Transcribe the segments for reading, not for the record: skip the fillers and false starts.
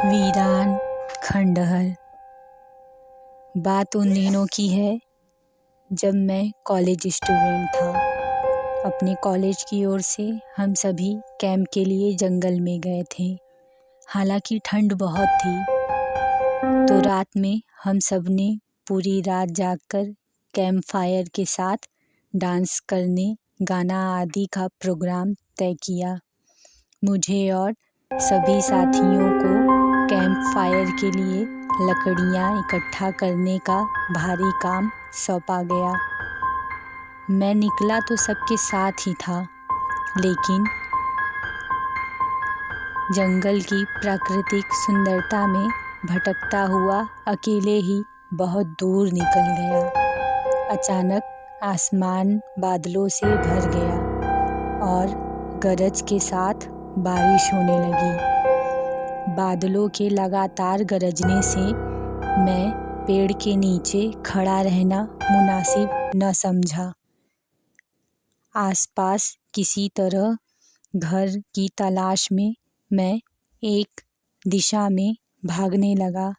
वीरान खंडहर। बात उन दिनों की है जब मैं कॉलेज स्टूडेंट था। अपने कॉलेज की ओर से हम सभी कैंप के लिए जंगल में गए थे। हालांकि ठंड बहुत थी, तो रात में हम सब ने पूरी रात जागकर कैंप फायर के साथ डांस करने, गाना आदि का प्रोग्राम तय किया। मुझे और सभी साथियों को कैंप फायर के लिए लकड़ियाँ इकट्ठा करने का भारी काम सौंपा गया। मैं निकला तो सबके साथ ही था, लेकिन जंगल की प्राकृतिक सुंदरता में भटकता हुआ अकेले ही बहुत दूर निकल गया। अचानक आसमान बादलों से भर गया और गरज के साथ बारिश होने लगी। बादलों के लगातार गरजने से मैं पेड़ के नीचे खड़ा रहना मुनासिब न समझा। आसपास किसी तरह घर की तलाश में मैं एक दिशा में भागने लगा।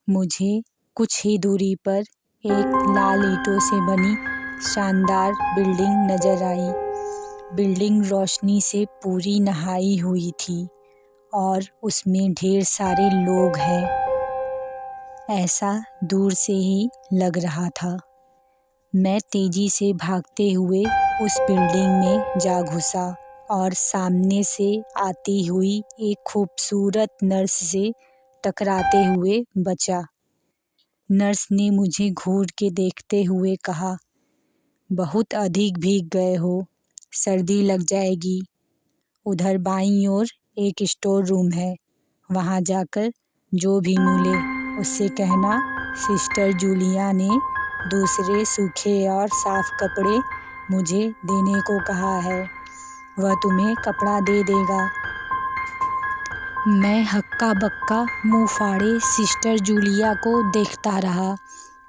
मुझे कुछ ही दूरी पर एक लाल ईंटों से बनी शानदार बिल्डिंग नजर आई। बिल्डिंग रोशनी से पूरी नहाई हुई थी और उसमें ढेर सारे लोग हैं, ऐसा दूर से ही लग रहा था। मैं तेजी से भागते हुए उस बिल्डिंग में जा घुसा और सामने से आती हुई एक खूबसूरत नर्स से टकराते हुए बचा। नर्स ने मुझे घूर के देखते हुए कहा, बहुत अधिक भीग गए हो, सर्दी लग जाएगी। उधर बाईं ओर एक स्टोर रूम है, वहाँ जाकर जो भी मिले उससे कहना सिस्टर जूलिया ने दूसरे सूखे और साफ कपड़े मुझे देने को कहा है, वह तुम्हें कपड़ा दे देगा। मैं हक्का बक्का मुंह फाड़े सिस्टर जूलिया को देखता रहा।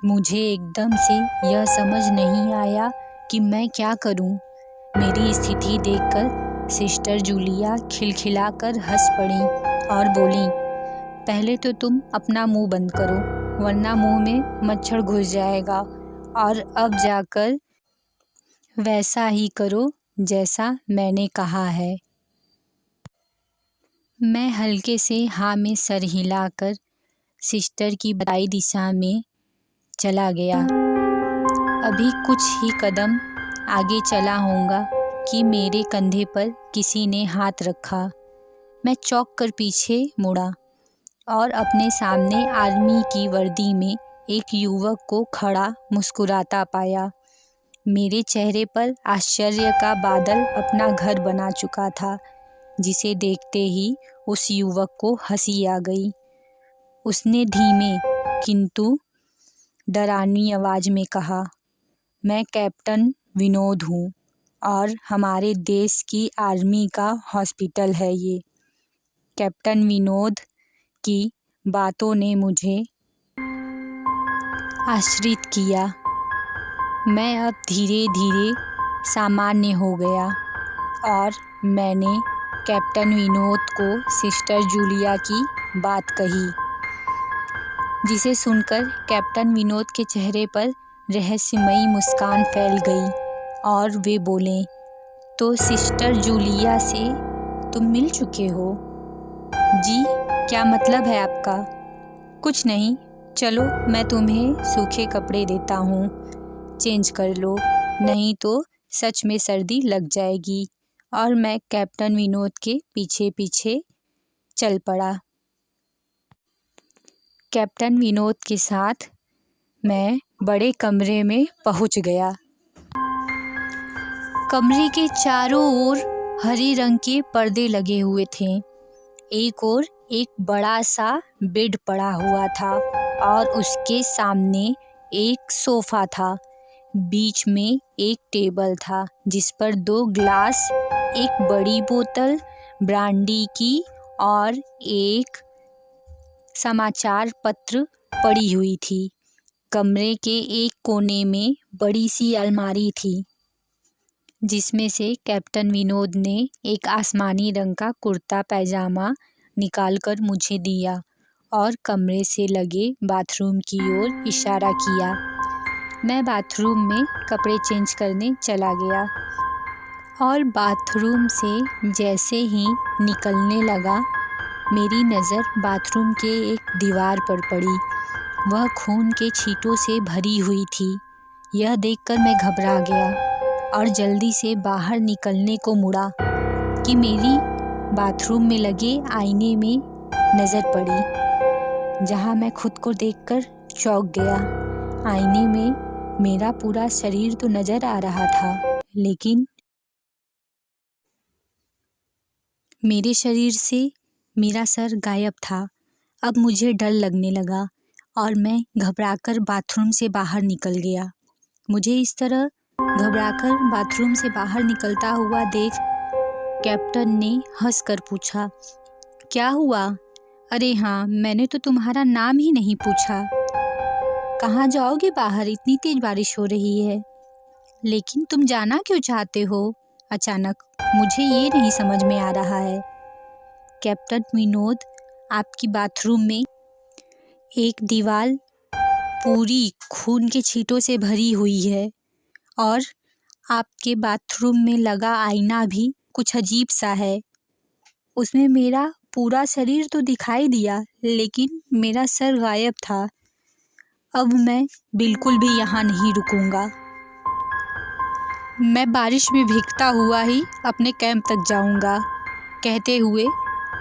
मुझे एकदम से यह समझ नहीं आया कि मैं क्या करूं। मेरी स्थिति देखकर सिस्टर जूलिया खिलखिलाकर हंस पड़ी और बोली, पहले तो तुम अपना मुंह बंद करो, वरना मुंह में मच्छर घुस जाएगा, और अब जाकर वैसा ही करो जैसा मैंने कहा है। मैं हल्के से हाँ में सर हिलाकर सिस्टर की बताई दिशा में चला गया। अभी कुछ ही कदम आगे चला होऊंगा कि मेरे कंधे पर किसी ने हाथ रखा। मैं चौंक कर पीछे मुड़ा और अपने सामने आर्मी की वर्दी में एक युवक को खड़ा मुस्कुराता पाया। मेरे चेहरे पर आश्चर्य का बादल अपना घर बना चुका था, जिसे देखते ही उस युवक को हंसी आ गई। उसने धीमे किंतु डरावनी आवाज में कहा, मैं कैप्टन विनोद हूँ और हमारे देश की आर्मी का हॉस्पिटल है ये। कैप्टन विनोद की बातों ने मुझे आश्चर्यचकित किया। मैं अब धीरे धीरे सामान्य हो गया और मैंने कैप्टन विनोद को सिस्टर जूलिया की बात कही, जिसे सुनकर कैप्टन विनोद के चेहरे पर रहस्यमयी मुस्कान फैल गई और वे बोले, तो सिस्टर जूलिया से तुम मिल चुके हो? जी, क्या मतलब है आपका? कुछ नहीं, चलो मैं तुम्हें सूखे कपड़े देता हूँ, चेंज कर लो, नहीं तो सच में सर्दी लग जाएगी। और मैं कैप्टन विनोद के पीछे पीछे चल पड़ा। कैप्टन विनोद के साथ मैं बड़े कमरे में पहुंच गया। कमरे के चारों ओर हरे रंग के पर्दे लगे हुए थे। एक ओर एक बड़ा सा बेड पड़ा हुआ था और उसके सामने एक सोफा था। बीच में एक टेबल था जिस पर 2 ग्लास, एक बड़ी बोतल ब्रांडी की और एक समाचार पत्र पड़ी हुई थी। कमरे के एक कोने में बड़ी सी अलमारी थी, जिसमें से कैप्टन विनोद ने एक आसमानी रंग का कुर्ता पैजामा निकालकर मुझे दिया और कमरे से लगे बाथरूम की ओर इशारा किया। मैं बाथरूम में कपड़े चेंज करने चला गया और बाथरूम से जैसे ही निकलने लगा, मेरी नज़र बाथरूम के एक दीवार पर पड़ी। वह खून के छींटों से भरी हुई थी। यह देखकर मैं घबरा गया और जल्दी से बाहर निकलने को मुड़ा कि मेरी बाथरूम में लगे आईने में नज़र पड़ी, जहां मैं खुद को देखकर चौंक गया। आईने में मेरा पूरा शरीर तो नज़र आ रहा था, लेकिन मेरे शरीर से मेरा सर गायब था। अब मुझे डर लगने लगा और मैं घबराकर बाथरूम से बाहर निकल गया। मुझे इस तरह घबराकर बाथरूम से बाहर निकलता हुआ देख कैप्टन ने हंसकर पूछा, क्या हुआ? अरे हाँ, मैंने तो तुम्हारा नाम ही नहीं पूछा। कहाँ जाओगे बाहर? इतनी तेज बारिश हो रही है। लेकिन तुम जाना क्यों चाहते हो अचानक? मुझे ये नहीं समझ में आ रहा है। कैप्टन विनोद, आपकी बाथरूम में एक दीवार पूरी खून के छींटों से भरी हुई है और आपके बाथरूम में लगा आईना भी कुछ अजीब सा है। उसमें मेरा पूरा शरीर तो दिखाई दिया, लेकिन मेरा सर गायब था। अब मैं बिल्कुल भी यहाँ नहीं रुकूंगा। मैं बारिश में भीगता हुआ ही अपने कैंप तक जाऊंगा। कहते हुए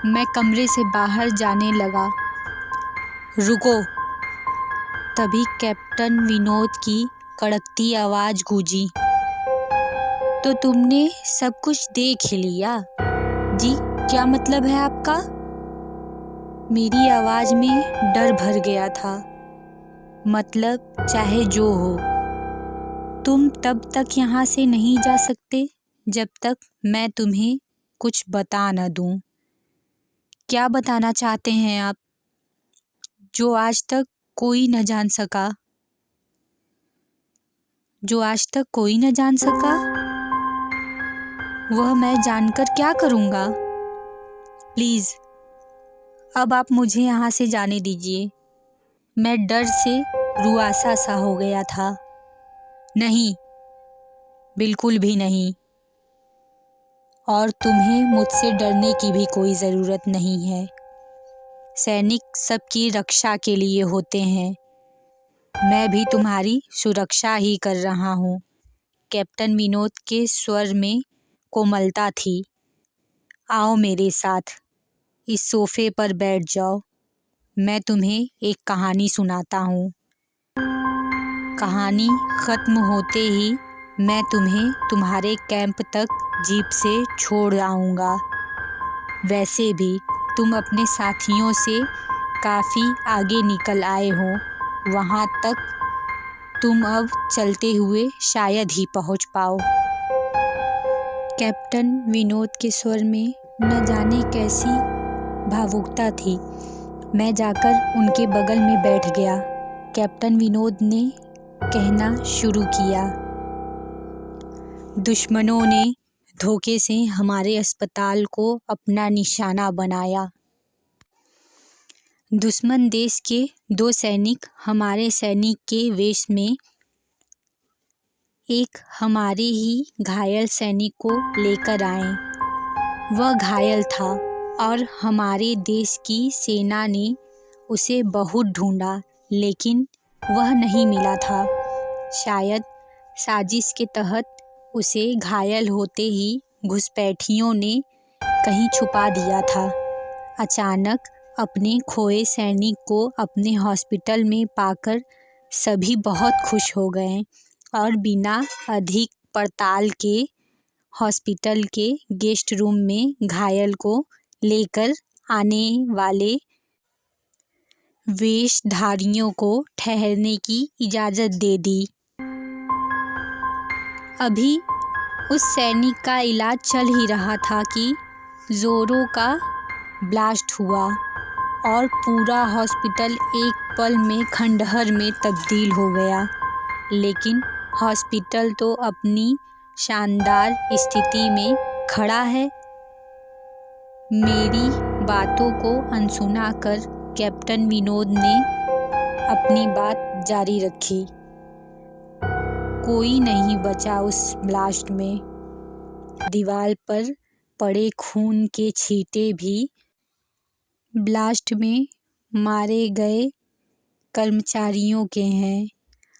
मैं कमरे से बाहर जाने लगा। रुको! तभी कैप्टन विनोद की कड़कती आवाज़ गूंजी। तो तुमने सब कुछ देख ही लिया? जी, क्या मतलब है आपका? मेरी आवाज़ में डर भर गया था। मतलब चाहे जो हो, तुम तब तक यहाँ से नहीं जा सकते जब तक मैं तुम्हें कुछ बता न दूँ। क्या बताना चाहते हैं आप, जो आज तक कोई न जान सका? जो आज तक कोई न जान सका, वह मैं जानकर क्या करूँगा? प्लीज़ अब आप मुझे यहाँ से जाने दीजिए। मैं डर से रुआसा सा हो गया था। नहीं, बिल्कुल भी नहीं। और तुम्हें मुझसे डरने की भी कोई ज़रूरत नहीं है। सैनिक सबकी रक्षा के लिए होते हैं। मैं भी तुम्हारी सुरक्षा ही कर रहा हूँ। कैप्टन विनोद के स्वर में कोमलता थी। आओ मेरे साथ, इस सोफे पर बैठ जाओ। मैं तुम्हें एक कहानी सुनाता हूँ। कहानी ख़त्म होते ही मैं तुम्हें तुम्हारे कैंप तक जीप से छोड़ आऊँगा। वैसे भी तुम अपने साथियों से काफ़ी आगे निकल आए हो। वहाँ तक तुम अब चलते हुए शायद ही पहुँच पाओ। कैप्टन विनोद के स्वर में न जाने कैसी भावुकता थी। मैं जाकर उनके बगल में बैठ गया। कैप्टन विनोद ने कहना शुरू किया, दुश्मनों ने धोखे से हमारे अस्पताल को अपना निशाना बनाया। दुश्मन देश के 2 सैनिक हमारे सैनिक के वेश में एक हमारे ही घायल सैनिक को लेकर आए। वह घायल था और हमारे देश की सेना ने उसे बहुत ढूंढा, लेकिन वह नहीं मिला था। शायद साजिश के तहत उसे घायल होते ही घुसपैठियों ने कहीं छुपा दिया था। अचानक अपने खोए सैनिक को अपने हॉस्पिटल में पाकर सभी बहुत खुश हो गए और बिना अधिक पड़ताल के हॉस्पिटल के गेस्ट रूम में घायल को लेकर आने वाले वेशधारियों को ठहरने की इजाज़त दे दी। अभी उस सैनिक का इलाज चल ही रहा था कि ज़ोरों का ब्लास्ट हुआ और पूरा हॉस्पिटल एक पल में खंडहर में तब्दील हो गया। लेकिन हॉस्पिटल तो अपनी शानदार स्थिति में खड़ा है। मेरी बातों को अनसुना कर कैप्टन विनोद ने अपनी बात जारी रखी। कोई नहीं बचा उस ब्लास्ट में। दीवार पर पड़े खून के छींटे भी ब्लास्ट में मारे गए कर्मचारियों के हैं।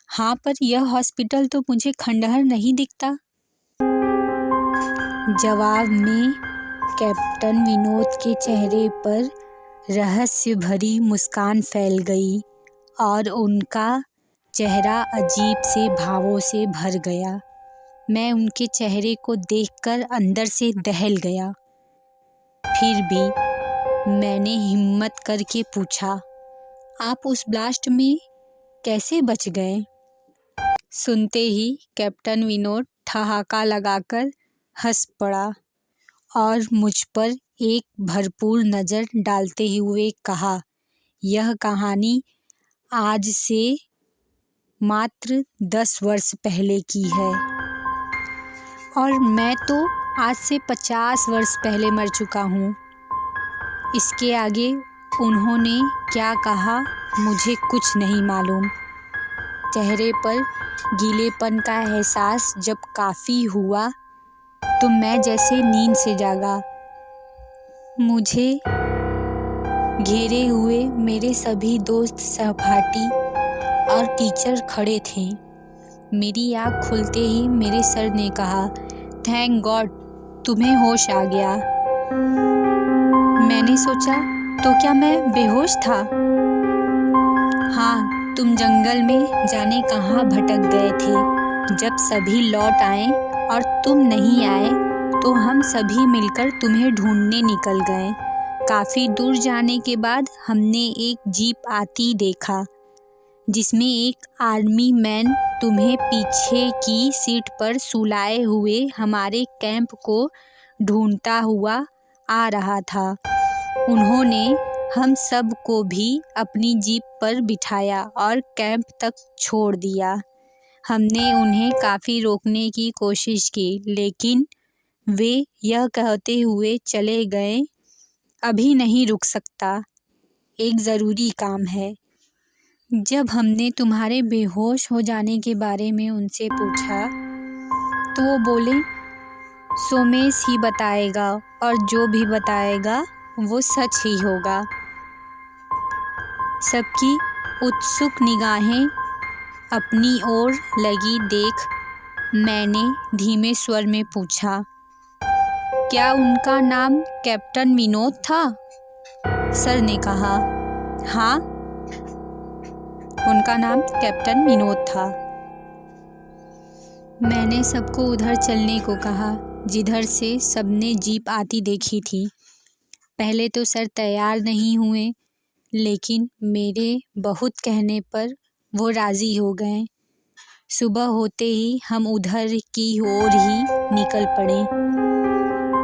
हाँ, पर यह हॉस्पिटल तो मुझे खंडहर नहीं दिखता। जवाब में कैप्टन विनोद के चेहरे पर रहस्य भरी मुस्कान फैल गई और उनका चेहरा अजीब से भावों से भर गया। मैं उनके चेहरे को देखकर अंदर से दहल गया। फिर भी मैंने हिम्मत करके पूछा, आप उस ब्लास्ट में कैसे बच गए? सुनते ही कैप्टन विनोद ठहाका लगाकर हंस पड़ा और मुझ पर एक भरपूर नज़र डालते हुए कहा, यह कहानी आज से मात्र 10 वर्ष पहले की है और मैं तो आज से 50 वर्ष पहले मर चुका हूँ। इसके आगे उन्होंने क्या कहा मुझे कुछ नहीं मालूम। चेहरे पर गीलेपन का एहसास जब काफ़ी हुआ तो मैं जैसे नींद से जागा। मुझे घेरे हुए मेरे सभी दोस्त, सहपाठी और टीचर खड़े थे। मेरी आँख खुलते ही मेरे सर ने कहा, थैंक गॉड तुम्हें होश आ गया। मैंने सोचा, तो क्या मैं बेहोश था? हाँ, तुम जंगल में जाने कहाँ भटक गए थे। जब सभी लौट आए और तुम नहीं आए तो हम सभी मिलकर तुम्हें ढूंढने निकल गए। काफ़ी दूर जाने के बाद हमने एक जीप आती देखा जिसमें एक आर्मी मैन तुम्हें पीछे की सीट पर सुलाए हुए हमारे कैंप को ढूंढता हुआ आ रहा था। उन्होंने हम सब को भी अपनी जीप पर बिठाया और कैंप तक छोड़ दिया। हमने उन्हें काफ़ी रोकने की कोशिश की, लेकिन वे यह कहते हुए चले गए, अभी नहीं रुक सकता, एक ज़रूरी काम है। जब हमने तुम्हारे बेहोश हो जाने के बारे में उनसे पूछा तो वो बोले, सोमेश ही बताएगा और जो भी बताएगा वो सच ही होगा। सबकी उत्सुक निगाहें अपनी ओर लगी देख मैंने धीमे स्वर में पूछा, क्या उनका नाम कैप्टन विनोद था? सर ने कहा, हाँ, उनका नाम कैप्टन विनोद था। मैंने सबको उधर चलने को कहा जिधर से सबने जीप आती देखी थी। पहले तो सर तैयार नहीं हुए, लेकिन मेरे बहुत कहने पर वो राज़ी हो गए। सुबह होते ही हम उधर की ओर ही निकल पड़े।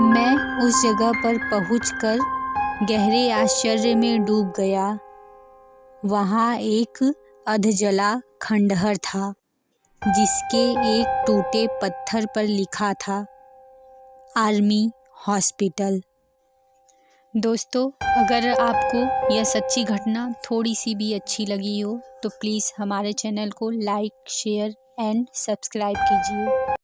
मैं उस जगह पर पहुंचकर गहरे आश्चर्य में डूब गया। वहाँ एक अधजला खंडहर था जिसके एक टूटे पत्थर पर लिखा था, आर्मी हॉस्पिटल। दोस्तों, अगर आपको यह सच्ची घटना थोड़ी सी भी अच्छी लगी हो तो प्लीज़ हमारे चैनल को लाइक, शेयर एंड सब्सक्राइब कीजिए।